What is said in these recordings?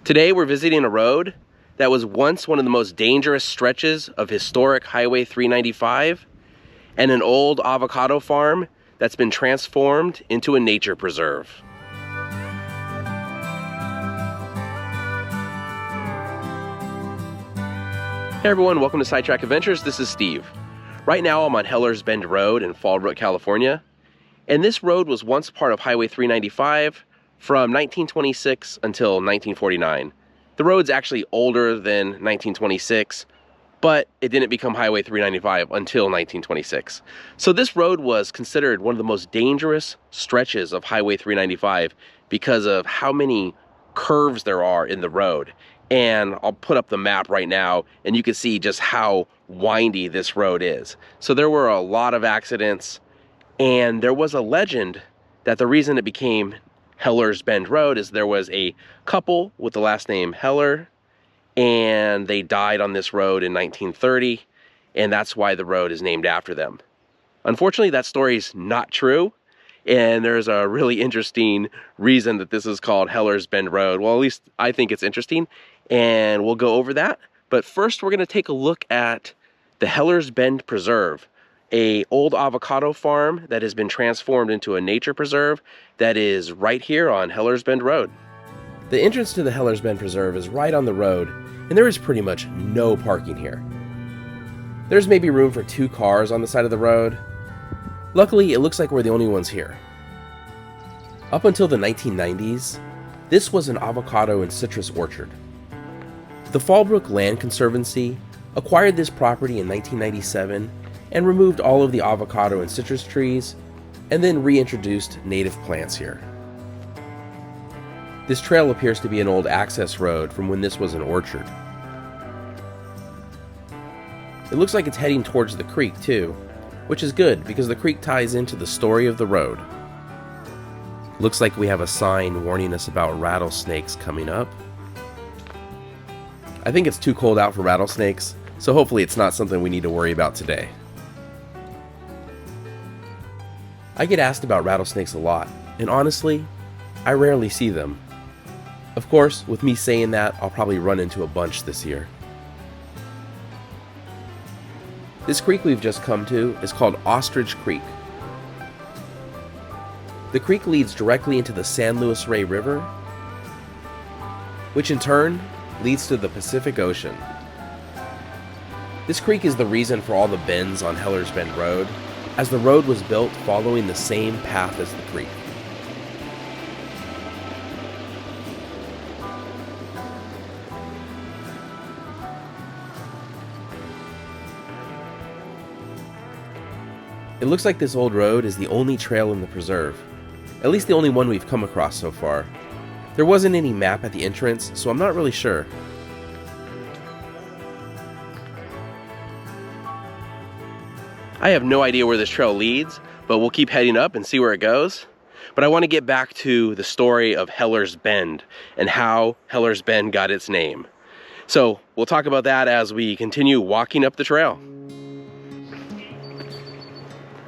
Today we're visiting a road that was once one of the most dangerous stretches of historic Highway 395 and an old avocado farm that's been transformed into a nature preserve. Hey everyone, welcome to Sidetrack Adventures. This is Steve. Right now I'm on Heller's Bend Road in Fallbrook, California. And this road was once part of Highway 395 from 1926 until 1949. The road's actually older than 1926, but it didn't become Highway 395 until 1926. So this road was considered one of the most dangerous stretches of Highway 395 because of how many curves there are in the road. And I'll put up the map right now and you can see just how windy this road is. So there were a lot of accidents, and there was a legend that the reason it became Heller's Bend Road is there was a couple with the last name Heller, and they died on this road in 1930, and that's why the road is named after them. Unfortunately, that story's not true, and there's a really interesting reason that this is called Heller's Bend Road. Well, at least I think it's interesting, and we'll go over that. But first, we're going to take a look at the Heller's Bend Preserve, an old avocado farm that has been transformed into a nature preserve that is right here on Heller's Bend Road. The entrance to the Heller's Bend Preserve is right on the road, and there is pretty much no parking here. There's maybe room for 2 cars on the side of the road. Luckily, it looks like we're the only ones here. Up until the 1990s, this was an avocado and citrus orchard. The Fallbrook Land Conservancy acquired this property in 1997 and removed all of the avocado and citrus trees, and then reintroduced native plants here. This trail appears to be an old access road from when this was an orchard. It looks like it's heading towards the creek too, which is good because the creek ties into the story of the road. Looks like we have a sign warning us about rattlesnakes coming up. I think it's too cold out for rattlesnakes, so hopefully it's not something we need to worry about today. I get asked about rattlesnakes a lot, and honestly, I rarely see them. Of course, with me saying that, I'll probably run into a bunch this year. This creek we've just come to is called Ostrich Creek. The creek leads directly into the San Luis Rey River, which in turn leads to the Pacific Ocean. This creek is the reason for all the bends on Heller's Bend Road, as the road was built following the same path as the creek. It looks like this old road is the only trail in the preserve, at least the only one we've come across so far. There wasn't any map at the entrance, so I'm not really sure. I have no idea where this trail leads, but we'll keep heading up and see where it goes. But I want to get back to the story of Heller's Bend and how Heller's Bend got its name. So we'll talk about that as we continue walking up the trail.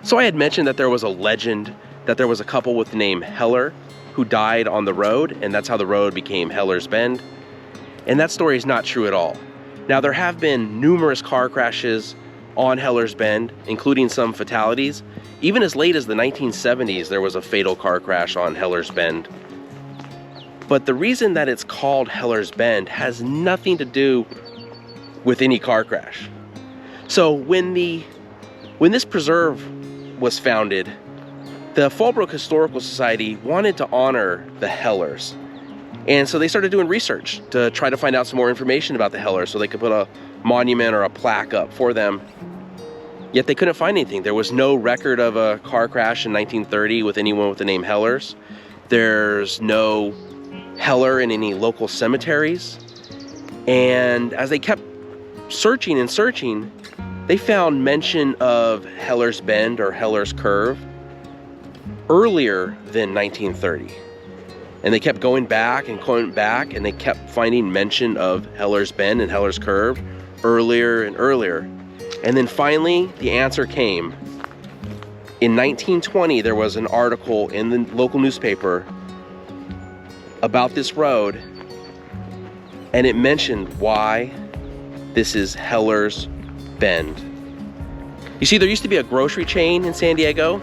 So I had mentioned that there was a legend that there was a couple with the name Heller who died on the road, and that's how the road became Heller's Bend. And that story is not true at all. Now, there have been numerous car crashes on Heller's Bend, including some fatalities. Even as late as the 1970s, there was a fatal car crash on Heller's Bend. But the reason that it's called Heller's Bend has nothing to do with any car crash. So when this preserve was founded, the Fallbrook Historical Society wanted to honor the Hellers. And so they started doing research to try to find out some more information about the Hellers so they could put a monument or a plaque up for them. Yet they couldn't find anything. There was no record of a car crash in 1930 with anyone with the name Hellers. There's no Heller in any local cemeteries. And as they kept searching and searching, they found mention of Heller's Bend or Heller's Curve earlier than 1930. And they kept going back, and they kept finding mention of Heller's Bend and Heller's Curve earlier and earlier. And then finally, the answer came. In 1920, there was an article in the local newspaper about this road, and it mentioned why this is Heller's Bend. You see, there used to be a grocery chain in San Diego,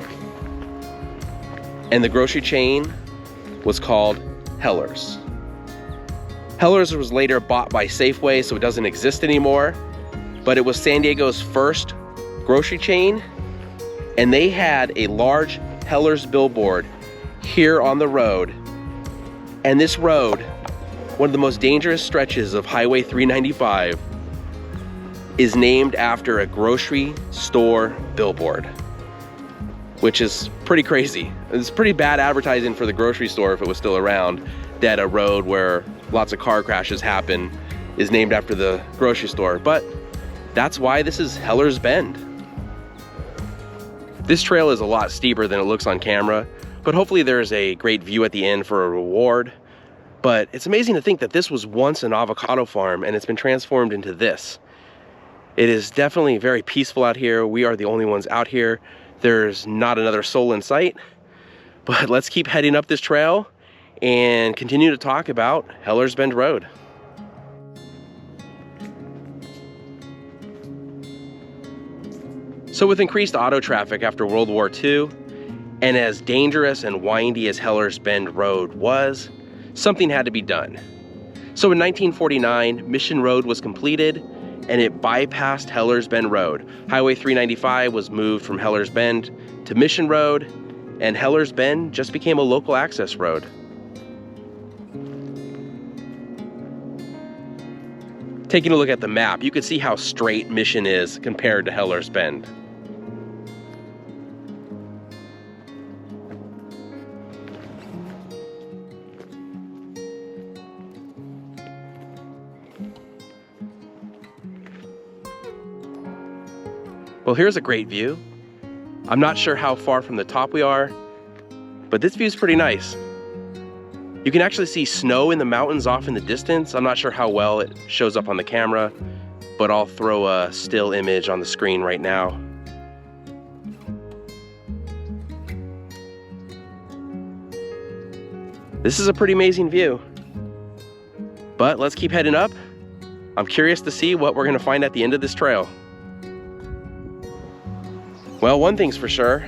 and the grocery chain was called Heller's. Heller's was later bought by Safeway, so it doesn't exist anymore, but it was San Diego's first grocery chain, and they had a large Heller's billboard here on the road. And this road, one of the most dangerous stretches of Highway 395, is named after a grocery store billboard, which is pretty crazy. It's pretty bad advertising for the grocery store if it was still around, that a road where lots of car crashes happen is named after the grocery store. But that's why this is Heller's Bend. This trail is a lot steeper than it looks on camera, but hopefully there's a great view at the end for a reward. But it's amazing to think that this was once an avocado farm and it's been transformed into this. It is definitely very peaceful out here. We are the only ones out here. There's not another soul in sight, but let's keep heading up this trail and continue to talk about Heller's Bend Road. So with increased auto traffic after World War II, and as dangerous and windy as Heller's Bend Road was, something had to be done. So in 1949, Mission Road was completed, and it bypassed Heller's Bend Road. Highway 395 was moved from Heller's Bend to Mission Road, and Heller's Bend just became a local access road. Taking a look at the map, you can see how straight Mission is compared to Heller's Bend. Well, here's a great view. I'm not sure how far from the top we are, but this view is pretty nice. You can actually see snow in the mountains off in the distance. I'm not sure how well it shows up on the camera, but I'll throw a still image on the screen right now. This is a pretty amazing view. But let's keep heading up. I'm curious to see what we're gonna find at the end of this trail. Well, one thing's for sure,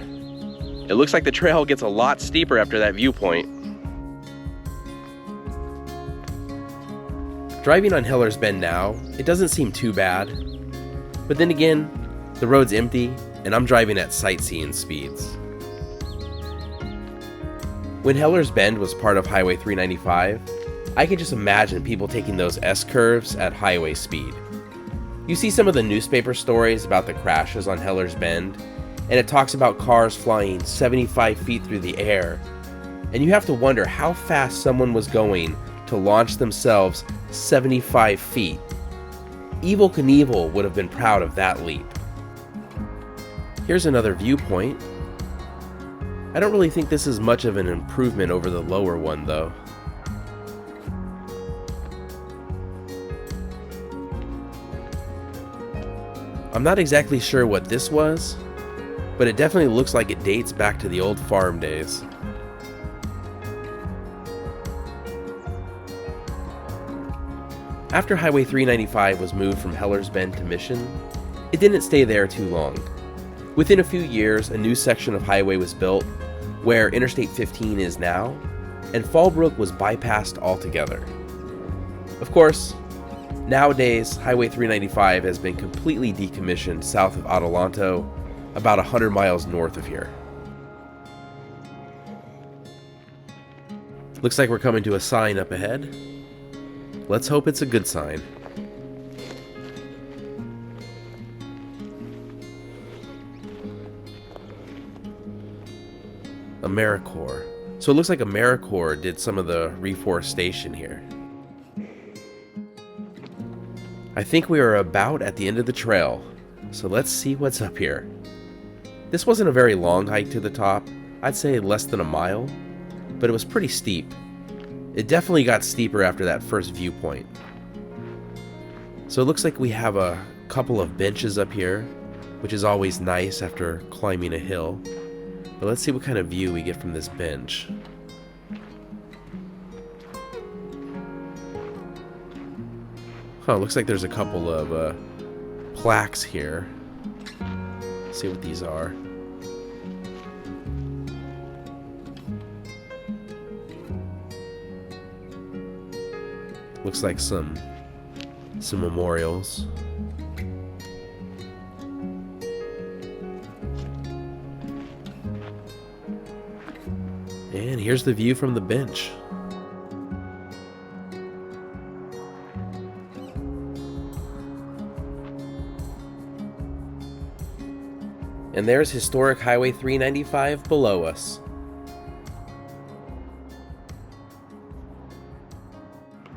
it looks like the trail gets a lot steeper after that viewpoint. Driving on Heller's Bend now, it doesn't seem too bad. But then again, the road's empty and I'm driving at sightseeing speeds. When Heller's Bend was part of Highway 395, I can just imagine people taking those S-curves at highway speed. You see some of the newspaper stories about the crashes on Heller's Bend, and it talks about cars flying 75 feet through the air. And you have to wonder how fast someone was going to launch themselves 75 feet. Evel Knievel would have been proud of that leap. Here's another viewpoint. I don't really think this is much of an improvement over the lower one though. I'm not exactly sure what this was, but it definitely looks like it dates back to the old farm days. After Highway 395 was moved from Heller's Bend to Mission, it didn't stay there too long. Within a few years, a new section of highway was built where Interstate 15 is now, and Fallbrook was bypassed altogether. Of course, nowadays, Highway 395 has been completely decommissioned south of Adelanto, about 100 miles north of here. Looks like we're coming to a sign up ahead. Let's hope it's a good sign. AmeriCorps. So it looks like AmeriCorps did some of the reforestation here. I think we are about at the end of the trail, so let's see what's up here. This wasn't a very long hike to the top, I'd say less than a mile, but it was pretty steep. It definitely got steeper after that first viewpoint. So it looks like we have a couple of benches up here, which is always nice after climbing a hill. But let's see what kind of view we get from this bench. Huh, looks like there's a couple of plaques here. Let's see what these are. Looks like some memorials. And here's the view from the bench. And there's historic Highway 395 below us.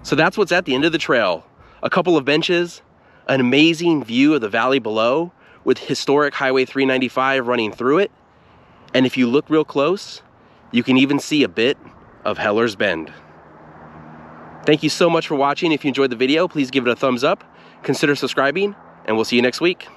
So that's what's at the end of the trail. A couple of benches, an amazing view of the valley below with historic Highway 395 running through it. And if you look real close, you can even see a bit of Heller's Bend. Thank you so much for watching. If you enjoyed the video, please give it a thumbs up, consider subscribing, and we'll see you next week.